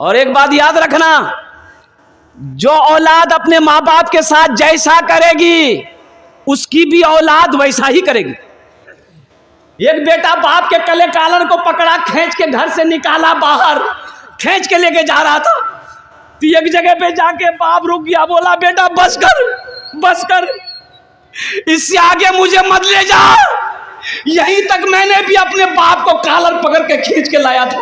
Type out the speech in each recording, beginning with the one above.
और एक बात याद रखना, जो औलाद अपने माँ बाप के साथ जैसा करेगी उसकी भी औलाद वैसा ही करेगी। एक बेटा बाप के कले कालन को पकड़ा, खींच के घर से निकाला बाहर, खींच के लेके जा रहा था, तो एक जगह पे जाके बाप रुक गया, बोला बेटा बस कर, बस कर, इससे आगे मुझे मत ले जा। यहीं तक मैंने भी अपने बाप को कालर पकड़ के खींच के लाया था,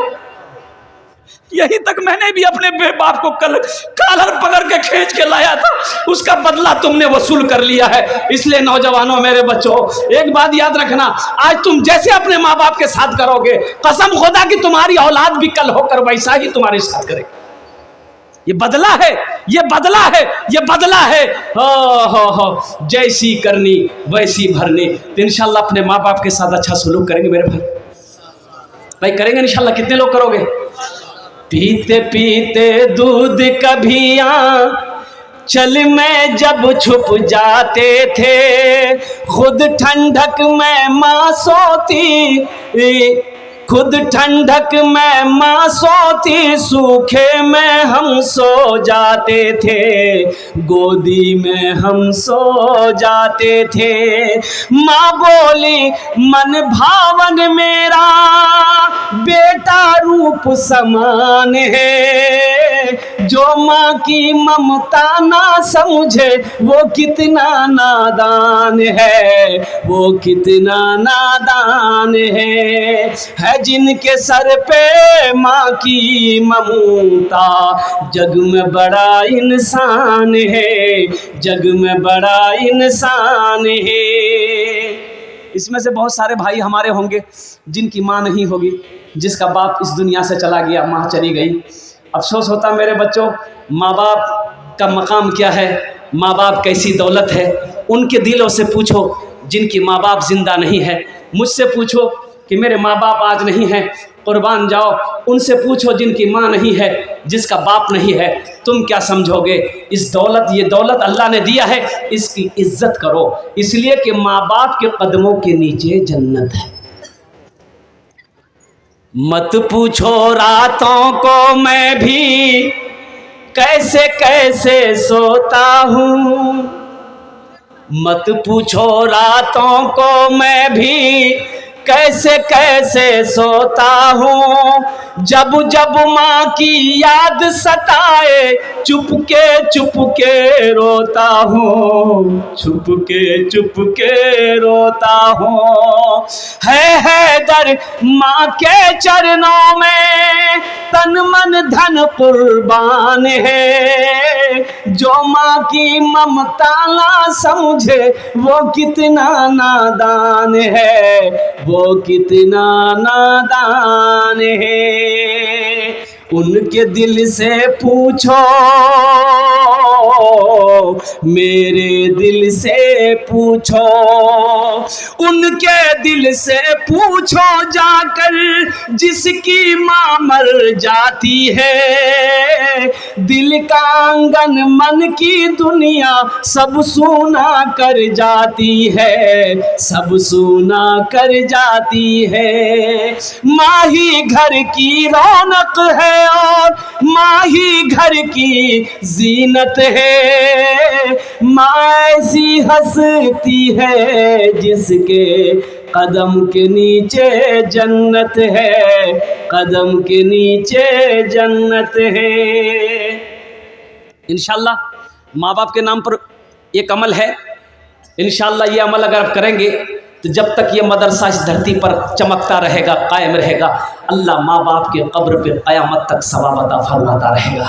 यहीं तक मैंने भी अपने बाप को कालर पकड़ के खींच के लाया था, उसका बदला तुमने वसूल कर लिया है। इसलिए नौजवानों, मेरे बच्चों, एक बात याद रखना, आज तुम जैसे अपने माँ बाप के साथ करोगे, कसम खुदा कि तुम्हारी औलाद भी कल होकर वैसा ही तुम्हारे साथ करेगी। ये बदला है, ये बदला है, ये बदला है। हो जैसी करनी वैसी भरनी। तो इंशाल्लाह अपने माँ बाप के साथ अच्छा सलूक करेंगे मेरे भाई करेंगे इंशाल्लाह। कितने लोग करोगे? पीते पीते दूध कभी चल में जब छुप जाते थे, खुद ठंडक में माँ सोती, खुद ठंडक में माँ सोती, सूखे में हम सो जाते थे, गोदी में हम सो जाते थे। माँ बोली मन भावन मेरा बेटा रूप समान है, जो माँ की ममता ना समझे वो कितना नादान है, वो कितना नादान है जिनके सर पे माँ की ममता, जग में बड़ा इंसान है, जग में बड़ा इंसान है। इसमें से बहुत सारे भाई हमारे होंगे जिनकी माँ नहीं होगी, जिसका बाप इस दुनिया से चला गया, माँ चली गई। अफसोस होता मेरे बच्चों, माँ बाप का मकाम क्या है, माँ बाप कैसी दौलत है। उनके दिलों से पूछो जिनकी माँ बाप जिंदा नहीं है, मुझसे पूछो कि मेरे माँ बाप आज नहीं हैं, कुर्बान जाओ। उनसे पूछो जिनकी माँ नहीं है, जिसका बाप नहीं है, तुम क्या समझोगे? इस दौलत, ये दौलत अल्लाह ने दिया है, इसकी इज्जत करो, इसलिए कि माँ बाप के कदमों के नीचे जन्नत है। मत पूछो रातों को मैं भी कैसे कैसे सोता हूँ, मत पूछो रातों को मैं भी कैसे कैसे सोता हूँ, जब जब माँ की याद सताए चुपके चुपके रोता हूँ, चुपके रोता हूँ। है दर माँ के चरणों में तन मन धन कुर्बान है, जो माँ की ममता ना समझे वो कितना नादान है, वो कितना नादान है। उनके दिल से पूछो, मेरे दिल से पूछो, उनके दिल से पूछो जाकर जिसकी माँ मर जाती है, दिल का आंगन मन की दुनिया सब सूना कर जाती है, सब सूना कर जाती है। माँ ही घर की रौनक है और माँ ही घर की जीनत है, माँ ऐसी हंसती है जिसके कदम के नीचे जन्नत है, कदम के नीचे जन्नत है। इंशाल्लाह माँ बाप के नाम पर एक अमल है, इंशाल्लाह ये अमल अगर आप करेंगे तो जब तक ये मदरसा इस धरती पर चमकता रहेगा, कायम रहेगा, अल्लाह माँ बाप के कब्र पे क़यामत तक सवाब अता फरमाता रहेगा।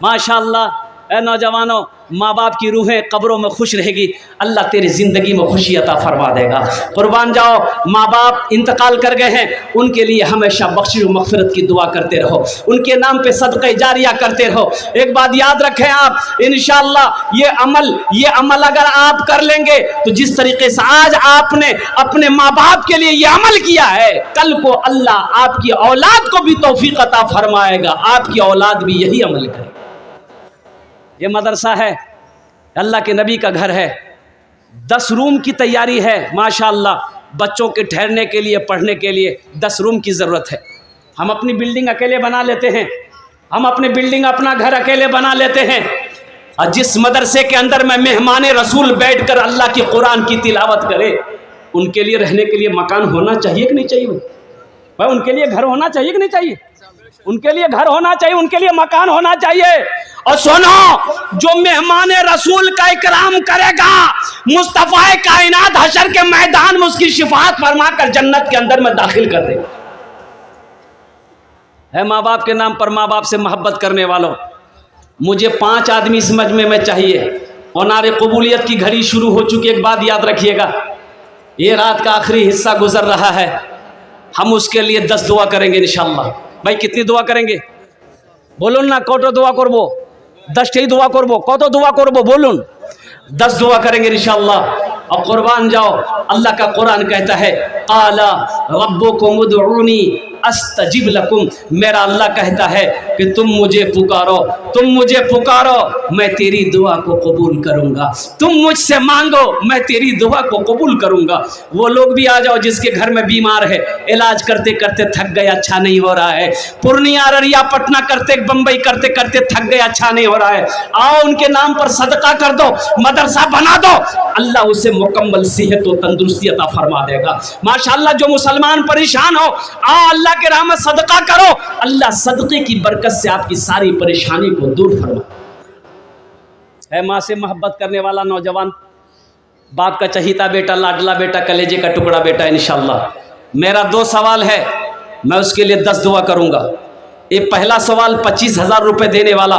माशाअल्लाह। ए नौजवानों, माँ बाप की रूहें कब्रों में खुश रहेगी, अल्लाह तेरी ज़िंदगी में खुशी अता फरमा देगा। कुर्बान जाओ, माँ बाप इंतकाल कर गए हैं, उनके लिए हमेशा बख्शिश व मग़फ़िरत की दुआ करते रहो, उनके नाम पे सदक़े जारिया करते रहो। एक बात याद रखें आप, इंशाअल्लाह ये अमल अगर आप कर लेंगे तो जिस तरीके से आज आपने अपने माँ बाप के लिए ये अमल किया है, कल को अल्लाह आपकी औलाद को भी तौफ़ीक़ अता फरमाएगा, आपकी औलाद भी यही अमल करे। ये मदरसा है, अल्लाह के नबी का घर है, 10 रूम की तैयारी है माशाअल्लाह। बच्चों के ठहरने के लिए, पढ़ने के लिए 10 रूम की ज़रूरत है। हम अपनी बिल्डिंग अकेले बना लेते हैं, हम अपनी बिल्डिंग, अपना घर अकेले बना लेते हैं, और जिस मदरसे के अंदर में मेहमान रसूल बैठकर अल्लाह की कुरान की तिलावत करे, उनके लिए रहने के लिए मकान होना चाहिए कि नहीं चाहिए भाई? उनके लिए घर होना चाहिए कि नहीं चाहिए? उनके लिए घर होना चाहिए, उनके लिए मकान होना चाहिए। और सुनो, जो मेहमान रसूल का इकराम करेगा, मुस्तफा कायनात हशर के मैदान में उसकी शिफाअत फरमाकर जन्नत के अंदर में दाखिल कर देगा। है माँ बाप के नाम पर माँ बाप से मोहब्बत करने वालों, मुझे 5 आदमी इस मजमे में चाहिए। और नारे कबूलियत की घड़ी शुरू हो चुकी। एक बात याद रखिएगा, ये रात का आखिरी हिस्सा गुजर रहा है, हम उसके लिए 10 दुआ करेंगे इंशाअल्लाह। भाई कितनी दुआ करेंगे बोलून ना? कतो दुआ करबो? 10 टी दुआ करबो? कतो दुआ करबो बोलून? 10 दुआ करेंगे इंशाअल्लाह। और कुर्बान जाओ, अल्लाह का कुरान कहता है, क़ाला रब्बुकुम उदऊनी अस्तजिब लकुम। मेरा अल्लाह कहता है कि तुम मुझे पुकारो, तुम मुझे पुकारो, मैं तेरी दुआ को कबूल करूंगा। तुम मुझसे मांगो, मैं तेरी दुआ को कबूल करूंगा। वो लोग भी आ जाओ जिसके घर में बीमार है, इलाज करते करते थक गए, अच्छा नहीं हो रहा है, पूर्णिया, अररिया, पटना करते, बम्बई करते करते थक गए, अच्छा नहीं हो रहा है, आओ उनके नाम पर सदका कर दो, मदरसा बना दो, अल्लाह उसे मुकम्मल सेहत और तंदुरुस्ती अता फरमा देगा। माशाअल्लाह, जो मुसलमान परेशान हो, आओ अल्लाह के राह में सदका करो, अल्लाह सदके की बरकत से आपकी सारी परेशानी को दूर फरमा। है माँ से मोहब्बत करने वाला नौजवान, बाप का चहीता बेटा, लाडला बेटा, कलेजे का टुकड़ा बेटा, इंशाअल्लाह मेरा 2 सवाल है, मैं उसके लिए 10 दुआ करूंगा। ये पहला सवाल 25,000 रुपये देने वाला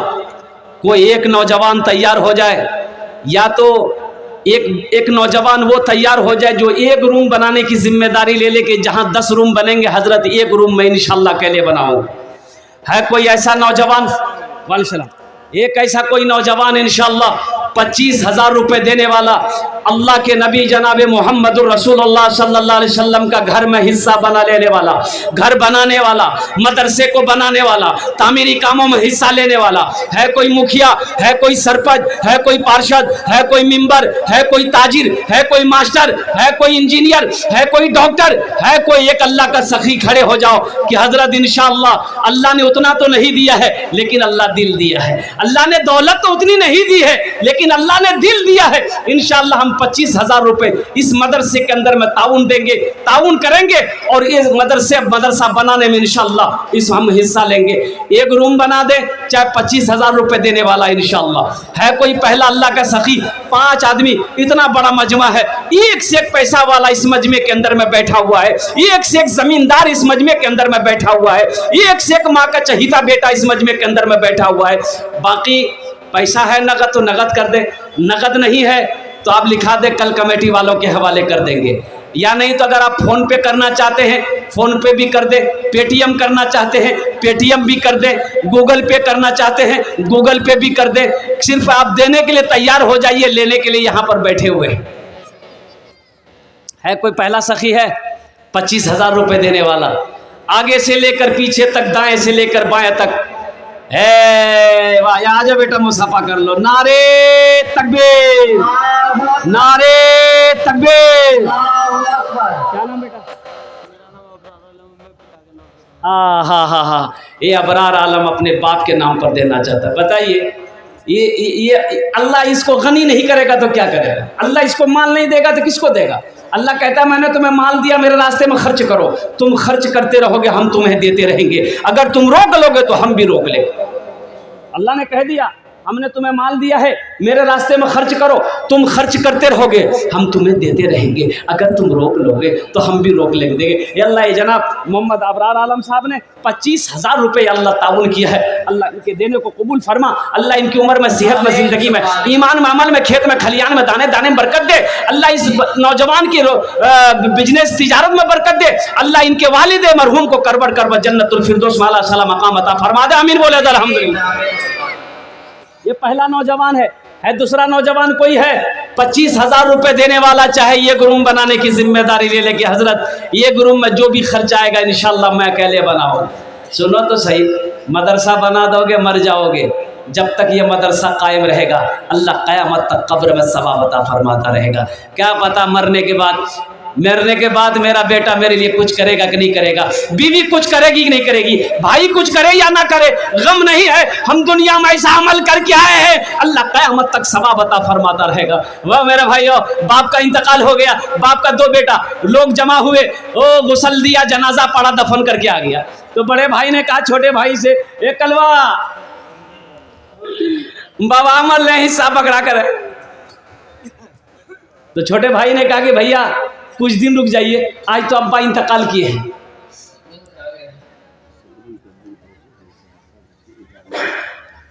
कोई एक नौजवान तैयार हो जाए, या तो एक नौजवान वो तैयार हो जाए जो एक रूम बनाने की जिम्मेदारी ले ले कि जहां 10 रूम बनेंगे हजरत, एक रूम में इंशाअल्लाह अकेले बनाऊंगा। है कोई ऐसा नौजवान? वालेकुम सलाम। एक ऐसा कोई नौजवान इंशाअल्लाह 25,000 रुपये देने वाला, अल्लाह के नबी जनाब मोहम्मदुर रसूलुल्लाह सल्लल्लाहु अलैहि वसल्लम का घर में हिस्सा बना लेने वाला, घर बनाने वाला, मदरसे को बनाने वाला, तामीरी कामों में हिस्सा लेने वाला। है कोई मुखिया, है कोई सरपंच, है कोई पार्षद, है कोई मेंबर, है कोई ताजिर, है कोई मास्टर, है कोई इंजीनियर, है कोई डॉक्टर, है कोई एक अल्लाह का सखी, खड़े हो जाओ कि हजरत इंशाअल्लाह अल्लाह ने उतना तो नहीं दिया है लेकिन अल्लाह दिल दिया है, अल्लाह ने दौलत तो उतनी नहीं दी है लेकिन अल्लाह ने दिल दिया है। इंशाअल्लाह हम 25,000 रुपए इस मदरसे के अंदर में ताउन देंगे, ताउन करेंगे और इस मदरसा बनाने में इंशाअल्लाह इस हम हिस्सा लेंगे। एक रूम बना दे, चाहे 25,000 रुपए देने वाला इंशाअल्लाह। है कोई पहला अल्लाह का सखी, 5 आदमी, इतना बड़ा मजमा है, एक से एक पैसा वाला इस मजमे के अंदर में बैठा हुआ है, एक से एक जमींदार इस मजमे के अंदर में बैठा हुआ है, एक से एक माँ का चहीता बेटा इस मजमे के अंदर में बैठा हुआ है। बाकी पैसा है नगद तो नगद कर दे, नगद नहीं है तो आप लिखा दे, कल कमेटी वालों के हवाले कर देंगे। या नहीं तो अगर आप फोन पे करना चाहते हैं फोन पे भी कर दे, पेटीएम करना चाहते हैं पेटीएम भी कर दे, गूगल पे करना चाहते हैं गूगल पे भी कर दे। सिर्फ आप देने के लिए तैयार हो जाइए, लेने के लिए यहाँ पर बैठे हुए हैं। है कोई पहला सखी है 25,000 रुपये देने वाला, आगे से लेकर पीछे तक, दाएं से लेकर बाएं तक। वाह, आ जाओ बेटा, मुसाफा कर लो। नारे तकबीर, नारे तकबीर। क्या नाम बेटा? हाँ, ये अबरार आलम अपने बाप के नाम पर देना चाहता है। बताइए, ये अल्लाह इसको गनी नहीं करेगा तो क्या करेगा? अल्लाह इसको माल नहीं देगा तो किसको देगा? अल्लाह कहता है मैंने तुम्हें माल दिया, मेरे रास्ते में खर्च करो। तुम खर्च करते रहोगे, हम तुम्हें देते रहेंगे। अगर तुम रोक लोगे तो हम भी रोक लेंगे। अल्लाह ने कह दिया हमने तुम्हें माल दिया है, मेरे रास्ते में खर्च करो, तुम खर्च करते रहोगे, हम तुम्हें देते रहेंगे। अगर तुम रोक लोगे तो हम भी रोक लेंगे। ये अल्लाह, ये जनाब मोहम्मद अबरार आलम साहब ने 25,000 रुपये अल्लाह ताउन किया है। अल्लाह इनके देने को कबूल फरमा, अल्लाह इनकी उम्र में, सेहत में, जिंदगी में, ईमान में, अमल में, खेत में, खलियान में, दाने दाने में बरकत दे। अल्लाह इस नौजवान की बिजनेस तिजारत में बरकत दे। अल्लाह इनके वालिद मरहूम को करबट करबट जन्नतुल फिरदौस वाला सला मकाम अता फरमा दे। आमीन बोले अल्हम्दुलिल्लाह। ये पहला नौजवान है। दूसरा नौजवान कोई है 25,000 रुपये देने वाला, चाहे ये रूम बनाने की जिम्मेदारी ले ले कि हजरत ये रूम में जो भी खर्च आएगा इंशाअल्लाह मैं अकेले बनाऊँ। सुनो तो सही, मदरसा बना दोगे मर जाओगे, जब तक ये मदरसा कायम रहेगा अल्लाह क़यामत तक कब्र में सवाब अता फरमाता रहेगा। क्या पता मरने के बाद मरने के बाद मेरा बेटा मेरे लिए कुछ करेगा कि नहीं करेगा, बीवी कुछ करेगी कि नहीं करेगी, भाई कुछ करे या ना करे, गम नहीं है। हम दुनिया में ऐसा अमल करके आए हैं, अल्लाह क़यामत तक सवाब अता फरमाता रहेगा। वह मेरे भाइयों, बाप का इंतकाल हो गया, बाप का 2 बेटा, लोग जमा हुए, ओ गुसल दिया, जनाजा पड़ा, दफन करके आ गया। तो बड़े भाई ने कहा छोटे भाई से, ए कलवा बाबा अमल ने हिस्सा पकड़ा कर। तो छोटे भाई ने कहा कि भैया कुछ दिन रुक जाइए, आज तो अब्बा इंतकाल किए हैं।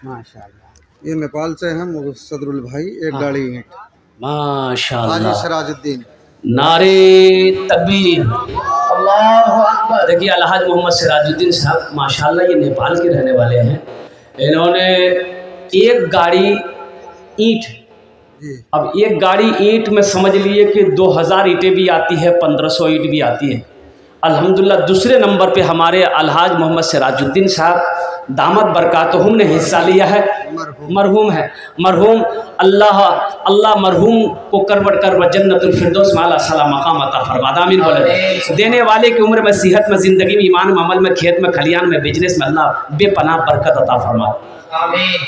माशाल्लाह। ये नेपाल से हैं सदरुल भाई, एक गाड़ी ईंट। माशाल्लाह, सिराजुद्दीन, नारे तकबीर, अल्लाहु अकबर। देखिए अलहाज मोहम्मद सिराजुद्दीन साहब माशाल्लाह ये नेपाल के रहने वाले हैं। इन्होंने एक गाड़ी ईंट, अब एक गाड़ी ईंट में समझ लिए कि 2000 ईंटें भी आती है, 1500 ईंट भी आती है। अल्हम्दुलिल्लाह दूसरे नंबर पे हमारे अलहाज मोहम्मद सिराजुद्दीन साहब दामद बरकातहुम ने हिस्सा लिया है। मरहूम है, मरहूम अल्लाह मरहूम को करवट करवट जन्नतुल फिरदौस में आला साला मकाम अता फरमा, आमीन बोले। देने वाले की उम्र में, सेहत में, ज़िंदगी में, ईमान में, अमल में, खेत में, खलियान में, बिजनेस में अल्लाह बेपनाह बरकत अता फरमा, आमीन।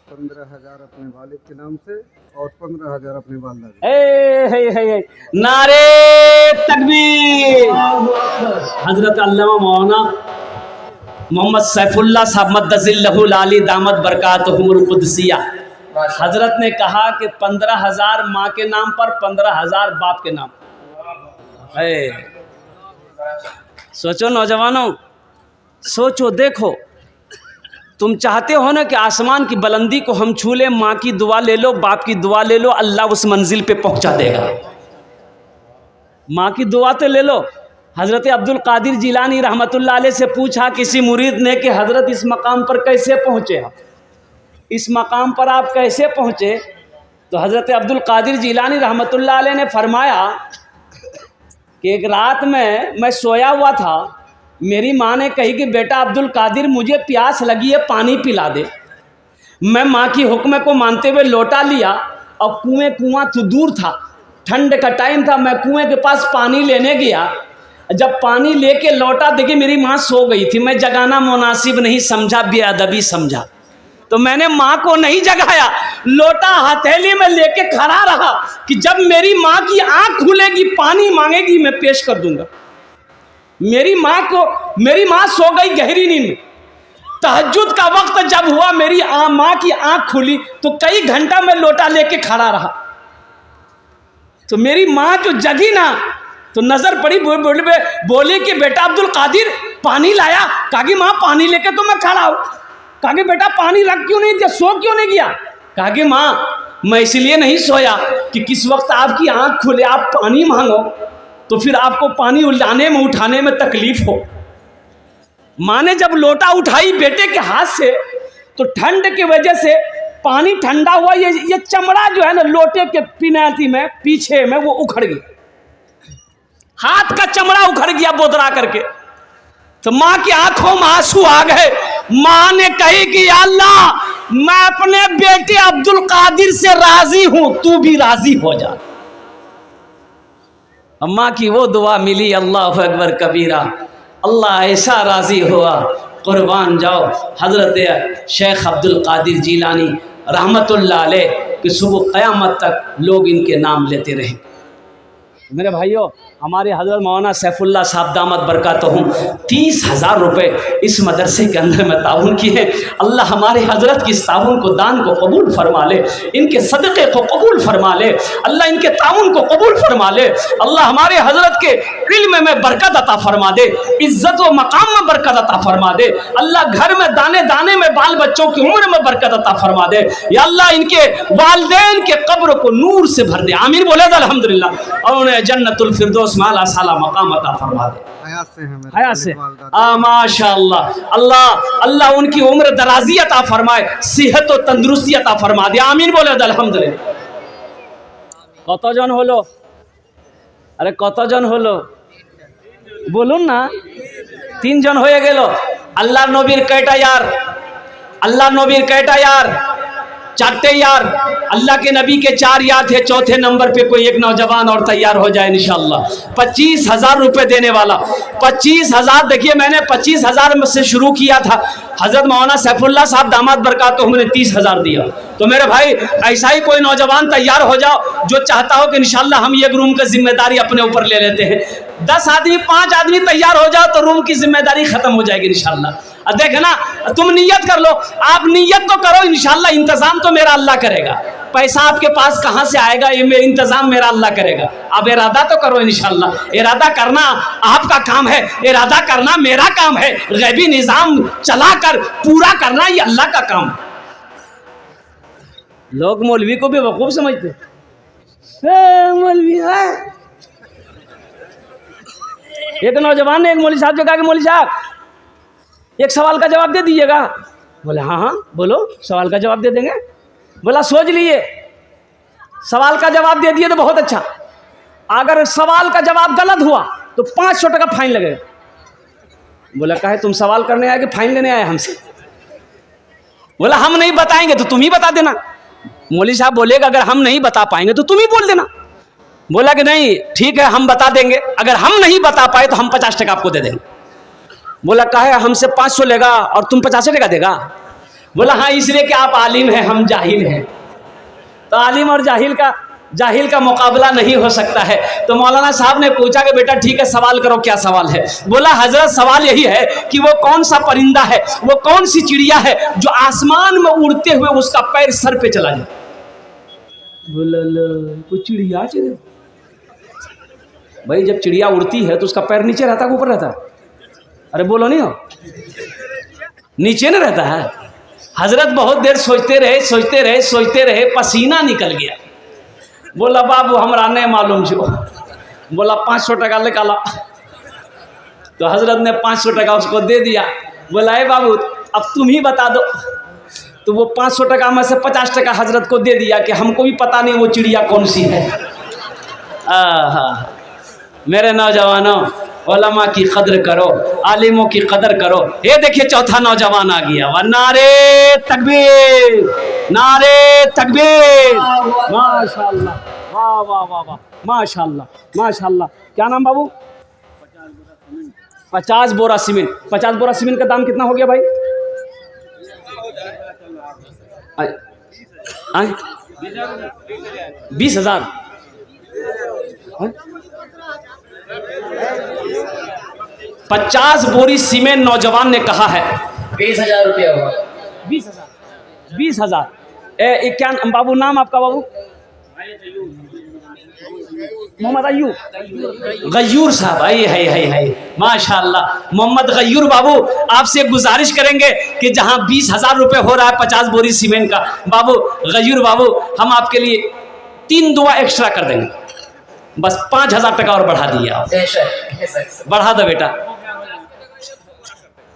15,000 अपने वालिद के नाम से और 15,000 अपने वालिदा। नारे तकबीर। हजरत अल्लामा मौलाना मोहम्मद सैफुल्लाह साहब मद्दजिल्लहुल आली दामद बरकातहुमुल कुदसिया, हजरत ने कहा कि 15,000 माँ के नाम पर, 15,000 बाप के नाम। सोचो नौजवानों, सोचो, देखो, तुम चाहते हो ना कि आसमान की बुलंदी को हम छू लें, माँ की दुआ ले लो, बाप की दुआ ले लो, अल्लाह उस मंजिल पे पहुंचा देगा। माँ की दुआ तो ले लो। हज़रत अब्दुल कादिर जिलानी रहमतुल्लाह अलैह से पूछा किसी मुरीद ने कि हज़रत इस मकाम पर कैसे पहुँचे आप, इस मकाम पर आप कैसे पहुँचे? तो हज़रत अब्दुल कादिर जिलानी रहमतुल्लाह अलैह ने फरमाया कि एक रात में मैं सोया हुआ था, मेरी माँ ने कही कि बेटा अब्दुल कादिर मुझे प्यास लगी है, पानी पिला दे। मैं माँ की हुक्म को मानते हुए लोटा लिया और कुआं तो दूर था, ठंड का टाइम था, मैं कुएं के पास पानी लेने गया। जब पानी लेके लौटा, देखिए मेरी माँ सो गई थी। मैं जगाना मुनासिब नहीं समझा, बेअदबी समझा, तो मैंने माँ को नहीं जगाया, लोटा हथेली में लेके खड़ा रहा कि जब मेरी माँ की आँख खुलेगी, पानी मांगेगी, मैं पेश कर दूंगा। मेरी माँ सो गई गहरी नींद में। तहज्जुद का वक्त जब हुआ, मेरी माँ की आंख खुली तो कई घंटा मैं लोटा लेके खड़ा रहा। तो मेरी माँ जो जगी ना, तो नजर पड़ी, बोली कि बेटा अब्दुल कादिर पानी लाया। कहा कि माँ पानी लेके तो मैं खड़ा हूँ। कहा कि बेटा पानी रख क्यों नहीं दिया, सो क्यों नहीं गया? कहा कि माँ मैं इसलिए नहीं सोया कि किस वक्त आपकी आंख खुले, आप पानी मांगो तो फिर आपको पानी लाने में, उठाने में तकलीफ हो। माँ ने जब लोटा उठाई बेटे के हाथ से, तो ठंड की वजह से पानी ठंडा हुआ, ये चमड़ा जो है ना लोटे के पिनाती में, पीछे में, वो उखड़ गया, हाथ का चमड़ा उखड़ गया बोदरा करके। तो माँ की आंखों में आंसू आ गए। माँ ने कही कि अल्लाह मैं अपने बेटे अब्दुल कादिर से राजी हूं, तू भी राजी हो जा। अम्मा की वो दुआ मिली, अल्लाह अकबर कबीरा, अल्लाह ऐसा राजी हुआ, कुर्बान जाओ हज़रत शेख अब्दुल कादिर जिलानी रहमतुल्लाह अलैह कि सुबह क़यामत तक लोग इनके नाम लेते रहे। मेरे भाइयों, हमारे हज़रत मौलाना सैफुल्लाह साहब दामद बरकातहुम 30,000 रुपये इस मदरसे के अंदर में ताउन किए। अल्लाह हमारे हज़रत की इस ताउन को, दान को कबूल फरमा ले, इनके सदक़े को कबूल फरमा ले, अल्लाह इनके ताउन को कबूल फरमा ले। अल्लाह हमारे हज़रत के इल्म में बरकत अता फरमा दे, इज़्ज़त व मकाम में बरकत अता फरमा दे। अल्लाह घर में दाने दाने में बाल बच्चों की उम्र में बरकत अता फरमा दे। या अल्लाह इनके वालिदैन के कब्र को नूर से भर दे, आमीन बोले अल्हम्दुलिल्लाह। और उन्हें जन्नतुल फिरदौस में आला साला मकाम अता फरमा दे। हयात से माशाअल्लाह, अल्लाह उनकी उम्र दराजी अता फरमाए, सेहत और तंदुरुस्ती अता फरमा दे, आमीन बोले अल्हम्दुलिल्लाह। कतजन हलो? अरे कतजन हलो बोलुन ना? 3 জন হয়ে গেল। আল্লাহর নবীর কয়টা यार? আল্লাহর নবীর কয়টা यार? चारटे यार, अल्लाह के नबी के 4 यार थे, चौथे नंबर पे कोई एक नौजवान और तैयार हो जाए इंशाअल्लाह। 25,000 रुपये देने वाला। 25,000, देखिए मैंने 25,000 से शुरू किया था। हजरत मौलाना सैफुल्लाह साहब दामाद बरकातहू हमने 30,000 दिया। तो मेरे भाई ऐसा ही कोई नौजवान तैयार हो जाओ जो चाहता हो कि इंशाअल्लाह हम ये रूम की जिम्मेदारी अपने ऊपर ले लेते हैं। 10 आदमी 5 आदमी तैयार हो जाओ तो रूम की जिम्मेदारी खत्म हो जाएगी इंशाअल्लाह। देख ना, तुम नियत कर लो, आप नियत तो करो इंशाअल्लाह, इंतजाम तो मेरा अल्लाह करेगा। पैसा आपके पास कहाँ से आएगा ये मेरा इंतजाम मेरा अल्लाह करेगा। आप इरादा तो करो इंशाअल्लाह। इरादा करना आपका काम है, इरादा करना मेरा काम है। गैबी निजाम चलाकर पूरा करना ये अल्लाह का काम है। लोग मौलवी को भी बेवकूफ समझते, मौलवी है। एक नौजवान ने एक मौलवी साहब से कहा कि मौलवी साहब एक सवाल का जवाब दे दीजिएगा। बोले हाँ हाँ बोलो, सवाल का जवाब दे देंगे। बोला सोच लिए, सवाल का जवाब दे दिए तो बहुत अच्छा, अगर सवाल का जवाब गलत हुआ तो 500 टका फाइन लगेगा। बोला काहे, तुम सवाल करने आए कि फाइन लेने आए हमसे? बोला हम नहीं बताएंगे तो तुम ही बता देना। मौलवी साहब बोलेगा अगर हम नहीं बता पाएंगे तो तुम ही बोल देना। बोला कि नहीं ठीक है हम बता देंगे, अगर हम नहीं बता पाए तो हम 50 टका आपको दे देंगे। बोला काहे, हमसे 500 लेगा और तुम 50 टका देगा? बोला हाँ इसलिए कि आप आलिम हैं हम जाहिल हैं, तो आलिम और जाहिल का मुकाबला नहीं हो सकता है। तो मौलाना साहब ने पूछा कि बेटा ठीक है सवाल करो, क्या सवाल है? बोला हजरत सवाल यही है कि वो कौन सा परिंदा है, वो कौन सी चिड़िया है जो आसमान में उड़ते हुए उसका पैर सर पे चला जाए? बोला वो चिड़िया भाई, जब चिड़िया उड़ती है तो उसका पैर नीचे रहता है ऊपर रहता है? अरे बोलो नहीं हो, नीचे न रहता है। हजरत बहुत देर सोचते रहे, पसीना निकल गया। बोला बाबू हमरा नहीं मालूम जो। बोला 500 टका निकाला। तो हजरत ने 500 टका उसको दे दिया। बोला ए बाबू अब तुम ही बता दो। तो वो 500 टका में से 50 टका हजरत को दे दिया कि हमको भी पता नहीं वो चिड़िया कौन सी है। मेरे नौजवानों, उलमा की कदर करो, आलिमों की कदर करो। ये देखिए चौथा नौजवान आ गया। वह नारे तकबीर, नारे तकबीर। माशाअल्लाह, वाह वाह वाह वाह, माशाअल्लाह माशाअल्लाह। क्या नाम बाबू? 50 बोरा सीमेंट। 50 बोरा सीमेंट का दाम कितना हो गया भाई? 20,000। 50 बोरी सीमेंट नौजवान ने कहा है 20,000 रुपया हुआ। 20,000। क्या बाबू नाम आपका? बाबू मोहम्मद गयूर साहब। है माशाअल्लाह। मोहम्मद गयूर बाबू आपसे एक गुजारिश करेंगे कि जहां 20,000 रुपये हो रहा है 50 बोरी सीमेंट का, बाबू गयूर बाबू हम आपके लिए 3 दुआ एक्स्ट्रा कर देंगे। बस 5,000 टका और बढ़ा दिया आप। बढ़ा दो बेटा।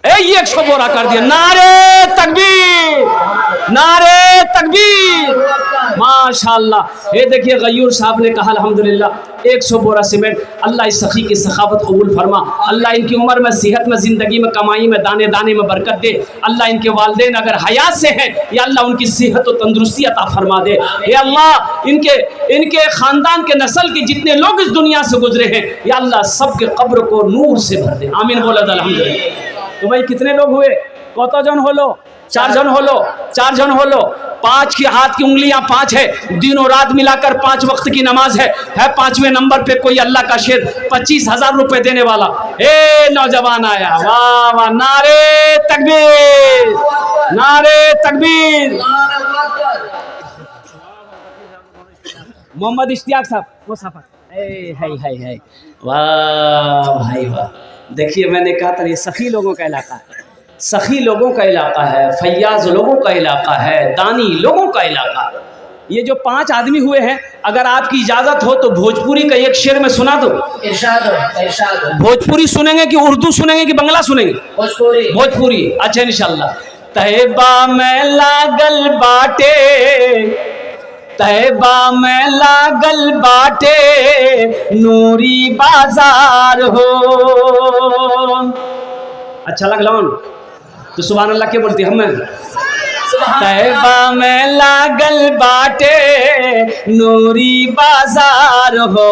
ये 100 बोरा कर दिया। नारे तकबीर, नारे तकबीर। माशाअल्लाह। ये देखिए गयूर साहब ने कहा अल्हम्दुलिल्लाह 100 बोरा सीमेंट। अल्लाह इस सखी की सखावत कबूल फरमा। अल्लाह इनकी उम्र में, सेहत में, ज़िंदगी में, कमाई में, दाने दाने में बरकत दे। अल्लाह इनके वालिदैन अगर हयात से हैं या अल्लाह उनकी सेहत और तंदुरुस्ती अता फरमा दे। या अल्लाह इनके ख़ानदान के नस्ल के जितने लोग इस दुनिया से गुजरे हैं या अल्लाह सबके कब्र को नूर से भर दे। आमीन बोला अल्हम्दुलिल्लाह। तो भाई कितने लोग हुए? कौतो जन हो लो? 4 जन हो लो। 4 जन हो लो। 5 की हाथ की उंगलियां 5 है। दिनों रात मिलाकर 5 वक्त की नमाज है। 5वें नंबर पे कोई अल्लाह का शेर 25,000 रुपए देने वाला। नौजवान आया। वाह वाह, नारे तकबीर, नारे तकबीर। मोहम्मद इश्तियाक साहब वो साफा है। वाह भाई वाह। देखिए मैंने कहा था ये सखी लोगों का इलाका है, सखी लोगों का इलाका है, फैयाज लोगों का इलाका है, दानी लोगों का इलाका। ये जो 5 आदमी हुए हैं, अगर आपकी इजाज़त हो तो भोजपुरी का एक शेर में सुना दो। इरशाद। भोजपुरी सुनेंगे कि उर्दू सुनेंगे कि बंगला सुनेंगे? भोजपुरी। भोजपुरी। अच्छा इंशाल्लाह। तैबा में लागल बाटे, तैबा में लागल बाटे नूरी बाजार हो। अच्छा लगलौन तो सुभान अल्लाह के बोलती हम सुभान तैबा में लागल बाटे नूरी बाजार हो,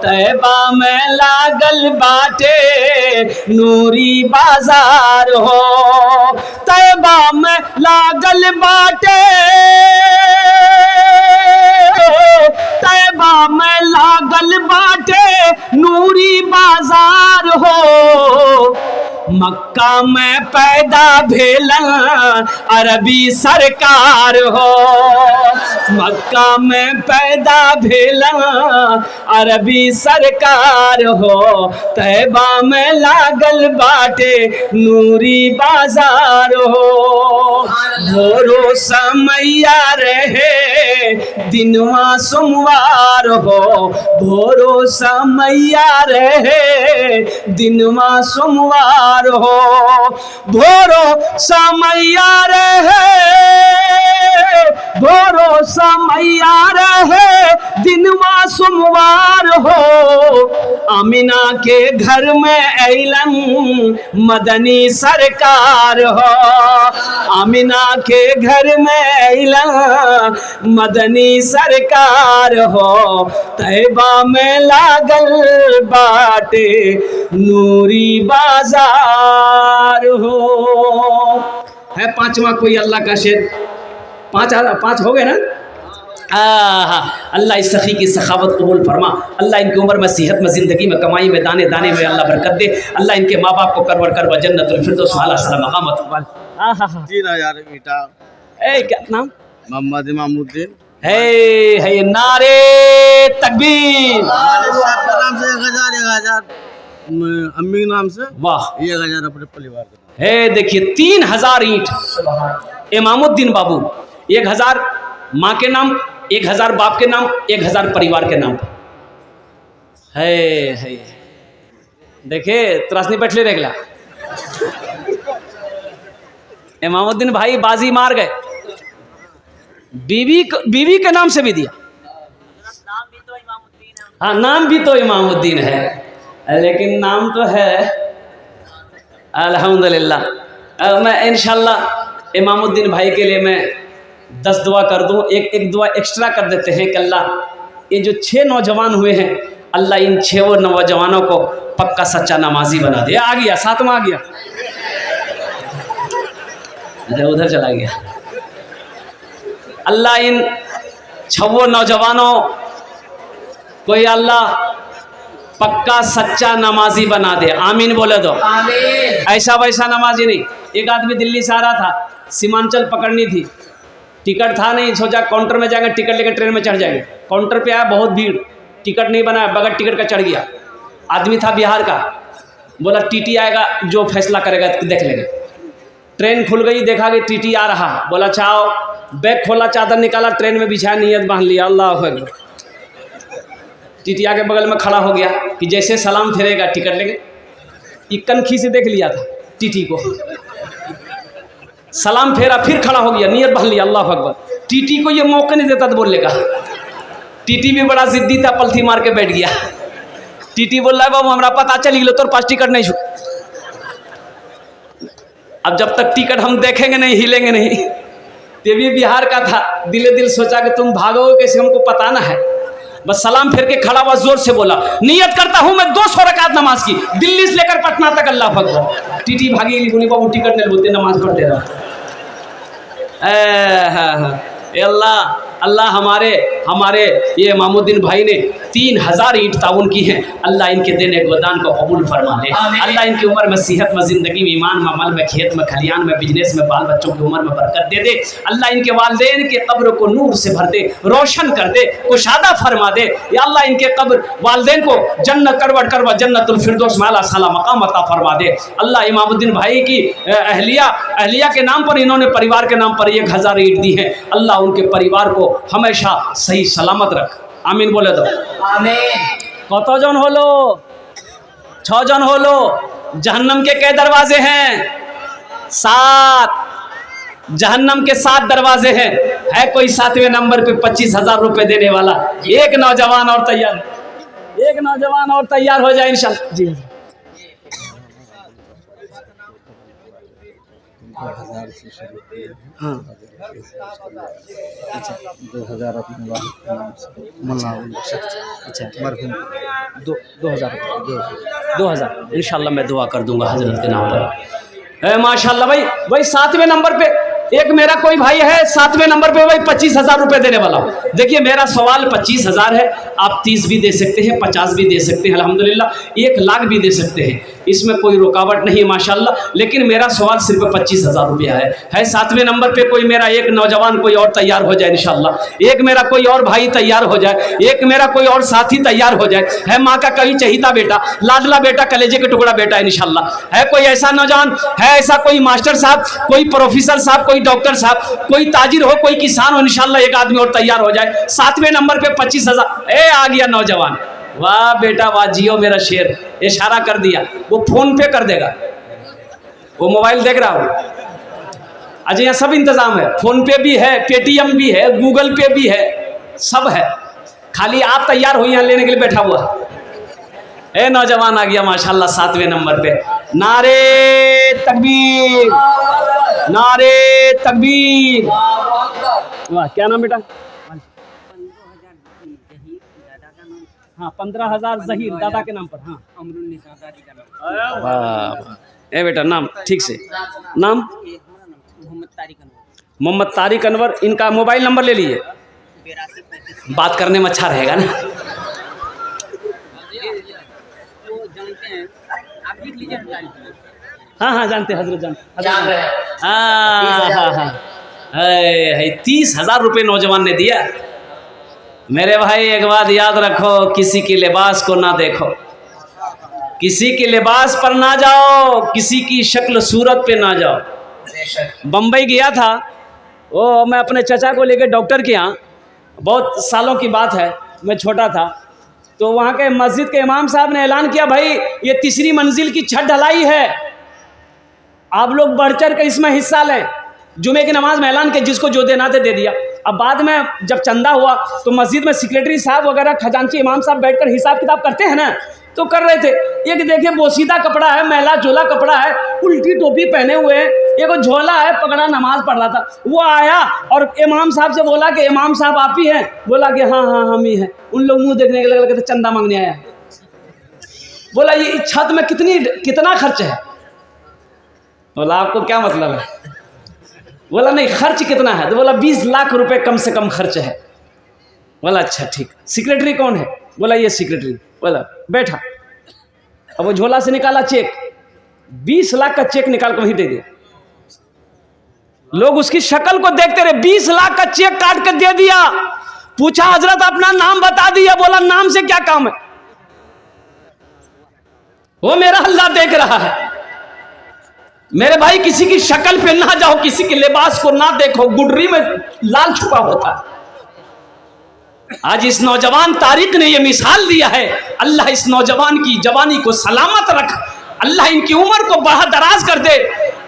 तैबा में लागल बाटे नूरी बाजार हो, तैबा में लागल बाटे, तैबा में लागल बाटे नूरी बाजार हो, मक्का में पैदा भेलन अरबी सरकार हो, मक्का में पैदा भेलन अरबी सरकार हो, तैबा में लागल बाटे नूरी बाजार हो। भोरो समैया रहे दिनवा सोमवार हो, भोरो समैया रहे दिनवा सोमवार हो, भोरो समैया रहे, भोरो समैया रहे दिनवा सोमवार हो, अमीना के घर में ऐलन मदनी सरकार हो, अमीना के घर में ऐलन मदनी सरकार हो, तैबा में लागल बाटे नूरी बाजार हो। है पांचवा कोई अल्लाह का शेर? पांच हो गए ना? अल्लाह इस सखी की सखावत कबूल फरमा, अल्लाह इनकी उम्र में सेहत में ज़िंदगी में कमाई में दाने दाने में अल्लाह बरकत दे, अल्लाह इनके माँ बाप को करवर करवा जन्नतुल फिरदौस वाला सलाम मकामत। 3000 ईटा। ए क्या नाम? मोहम्मद इमामुद्दीन। है नारे तकबीर। नाम से 1000 अम्मी के नाम से वाह 1000 अपने परिवार का। है देखिए 3000 ईंट इमामुद्दीन बाबू, 1000 माँ के नाम, 1000 बाप के नाम, 1000 परिवार के नाम है। देखे त्रासनी बैठले रेगला इमामुद्दीन भाई बाजी मार गए, बीवी के नाम से भी दिया। हाँ नाम भी तो इमामुद्दीन है, लेकिन नाम तो है अल्हम्दुलिल्लाह। मैं इंशाल्लाह इमामुद्दीन भाई के लिए मैं 10 दुआ कर दूं, एक दुआ एक्स्ट्रा कर देते हैं कि अल्लाह ये जो 6 नौजवान हुए हैं, अल्लाह इन 6 नौजवानों को पक्का सच्चा नमाजी बना दे। आ गया 7वां आ गया, उधर चला गया। अल्लाह इन 6 नौजवानों को अल्लाह पक्का सच्चा नमाजी बना दे। आमीन बोले दो। आमीन। ऐसा वैसा नमाजी नहीं। एक आदमी दिल्ली से आ रहा था, सीमांचल पकड़नी थी, टिकट था नहीं, सोचा काउंटर में जाएंगे टिकट लेकर ट्रेन में चढ़ जाएंगे। काउंटर पे आया, बहुत भीड़, टिकट नहीं बनाया, बगैर टिकट का चढ़ गया। आदमी था बिहार का, बोला टीटी आएगा जो फैसला करेगा देख लेंगे। ट्रेन खुल गई, देखा कि टीटी आ रहा, बोला चाओ, बैग खोला, चादर निकाला, ट्रेन में बिछाया, नियत बांध लिया, अल्लाह अकबर। टीटी आके बगल में खड़ा हो गया कि जैसे सलाम फेरेगा टिकट लेंगे। कनखी से देख लिया था टीटी को, सलाम फेरा, फिर खड़ा हो गया, नियत बांध लिया, अल्लाह अकबर। टीटी को ये मौका नहीं देता था बोलने का। टीटी भी बड़ा जिद्दी था, पलथी मार के बैठ गया। टीटी बोल रहा है बाबू हमारा पता चल गया, तोर पास टिकट नहीं छू। अब जब तक टिकट हम देखेंगे नहीं, हिलेंगे नहीं। ये भी बिहार का था, दिले दिल सोचा कि तुम भागोगे कैसे, हमको पता ना है। बस सलाम फिर के खड़ा हुआ, जोर से बोला नियत करता हूं मैं 200 रकात नमाज की, दिल्ली से लेकर पटना तक, अल्लाह अकबर। टीटी भागी, बोली बाबू टिकट नहीं बोलते, नमाज पढ़ते रहा। अल्लाह अल्लाह हमारे ये इमामुद्दीन भाई ने 3000 ईंट ताउन की हैं, अल्लाह इनके देने गोदान को कबूल फरमा ले। अल्लाह इनकी उम्र में सेहत में, ज़िंदगी में, ईमान में, अमल में, खेत में, खलियान में, बिजनेस में, बाल बच्चों की उम्र में बरकत दे दे। अल्लाह इनके वालिदैन के कब्र को नूर से भर दे, रोशन कर दे, कुशादा फरमा दे। या अल्लाह इनके कब्र वालिदैन को जन्नत करवा जन्नतुल फिरदौस माला साला मकाम अता फरमा दे। अल्लाह इमामुद्दीन भाई की अहलिया के नाम पर, इन्होंने परिवार के नाम पर 1000 ईंट दी है, अल्लाह उनके परिवार को हमेशा सही सलामत रख। आमीन बोले दो। आमीन। कत जन होलो? 6 जन होलो। जहन्नम के कै दरवाजे हैं? 7। जहन्नम के 7 दरवाजे हैं। है कोई 7वें नंबर पे 25,000 रुपए देने वाला? एक नौजवान और तैयार, एक नौजवान और तैयार हो जाए इंशाल्लाह। जी 2000 से शुरू किया। हाँ। अच्छा 2000 अपने वालिद के नाम से मुल्ला अच्छा मरहूम 2000 इंशाल्लाह मैं दुआ कर दूंगा हजरत के नाम पर। माशाल्लाह भाई, वही 7वें नंबर पे एक मेरा कोई भाई है, 7वें नंबर पे भाई 25,000 रुपए देने वाला हूँ। देखिए मेरा सवाल 25,000 है, आप 30 भी दे सकते हैं, 50 भी दे सकते हैं, अल्हम्दुलिल्लाह 1 लाख भी दे सकते हैं, इसमें कोई रुकावट नहीं माशाल्लाह। लेकिन मेरा सवाल सिर्फ 25,000 रुपया है। 7वें नंबर पे कोई मेरा एक नौजवान कोई और तैयार हो जाए इंशाल्लाह, एक मेरा कोई और भाई तैयार हो जाए, एक मेरा कोई और साथी तैयार हो जाए, है माँ का कहीं चहीता बेटा, लाडला बेटा, कलेजे के टुकड़ा बेटा इंशाल्लाह। है कोई ऐसा नौजवान, है ऐसा कोई मास्टर साहब, कोई प्रोफेसर साहब, कोई डॉक्टर साहब, कोई ताजिर हो, कोई किसान हो, इंशाल्लाह एक आदमी और तैयार हो जाए। 7वें नंबर पे 25,000। आ गया नौजवान, वाह बेटा वाह, जियो मेरा शेर, इशारा कर दिया, वो फोन पे कर देगा, वो मोबाइल देख रहा हो। अच्छा यहाँ सब इंतजाम है, फोन पे भी है, पेटीएम भी है, गूगल पे भी है, सब है, खाली आप तैयार हो यहाँ लेने के लिए बैठा हुआ। नौजवान आ गया माशाल्लाह 7वें नंबर पे। नारे तकबीर, नारे तकबीर। वाह, क्या नाम बेटा? हाँ 15,000 जहीर दादा के नाम पर। हाँ वाह बेटा, नाम ठीक से, नाम मोहम्मद तारिक अनवर। इनका मोबाइल नंबर ले लीजिए, बात करने में अच्छा रहेगा ना। हाँ हाँ जानते हजरत, जान रहे हैं। हाँ 30,000 रुपये नौजवान ने दिया। मेरे भाई एक बात याद रखो, किसी के लिबास को ना देखो, किसी के लिबास पर ना जाओ, किसी की शक्ल सूरत पे ना जाओ। बम्बई गया था, वो मैं अपने चचा को लेकर डॉक्टर के यहाँ, बहुत सालों की बात है, मैं छोटा था, तो वहाँ के मस्जिद के इमाम साहब ने ऐलान किया, भाई ये 3री मंजिल की छत ढलाई है, आप लोग बढ़ चढ़ के इसमें हिस्सा लें। जुमे की नमाज में ऐलान किया, जिसको जो देना दे दिया। अब बाद में जब चंदा हुआ तो मस्जिद में सेक्रेटरी साहब वगैरह, खजांची इमाम साहब बैठकर हिसाब किताब करते हैं ना, तो कर रहे थे। एक देखिए बोसीदा कपड़ा है, मैला झोला कपड़ा है, उल्टी टोपी पहने हुए हैं, एक झोला है, पकड़ा नमाज पढ़ रहा था। वो आया और इमाम साहब से बोला कि इमाम साहब आप ही हैं? बोला कि हाँ हाँ हम ही हैं। उन लोग मुंह देखने के लगे थे, चंदा मांगने आया। बोला ये छत में कितना खर्च है? बोला आपको क्या मतलब है? बोला नहीं खर्च कितना है? तो बोला 20 लाख रुपए कम से कम खर्च है। बोला अच्छा ठीक। सेक्रेटरी कौन है? बोला ये सेक्रेटरी। बोला बैठा। अब वो झोला से निकाला चेक, 20 लाख का चेक निकाल कर वहीं दे दिया। लोग उसकी शक्ल को देखते रहे, 20 लाख का चेक काट कर दे दिया। पूछा हजरत अपना नाम बता दिया। बोला नाम से क्या काम है, वो मेरा अल्लाह देख रहा है। मेरे भाई किसी की शक्ल पे ना जाओ, किसी के लिबास को ना देखो, गुडरी में लाल छुपा होता है। आज इस नौजवान तारिक ने यह मिसाल दिया है। अल्लाह इस नौजवान की जवानी को सलामत रख, अल्लाह इनकी उम्र को बढ़ा दराज कर दे,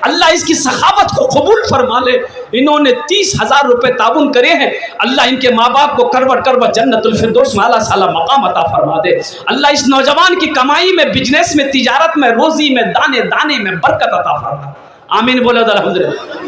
अल्लाह इसकी सखावत को कबूल फरमा ले। इन्होंने 30,000 रुपए ताबुन करे हैं। अल्लाह इनके माँ बाप को करवट जन्नतुल फिरदौस में आला साला मकाम अता फरमा दे। अल्लाह इस नौजवान की कमाई में, बिजनेस में, तिजारत में, रोजी में, दाने दाने में बरकत अता फरमा। आमीन बोलो अल्हम्दुलिल्लाह।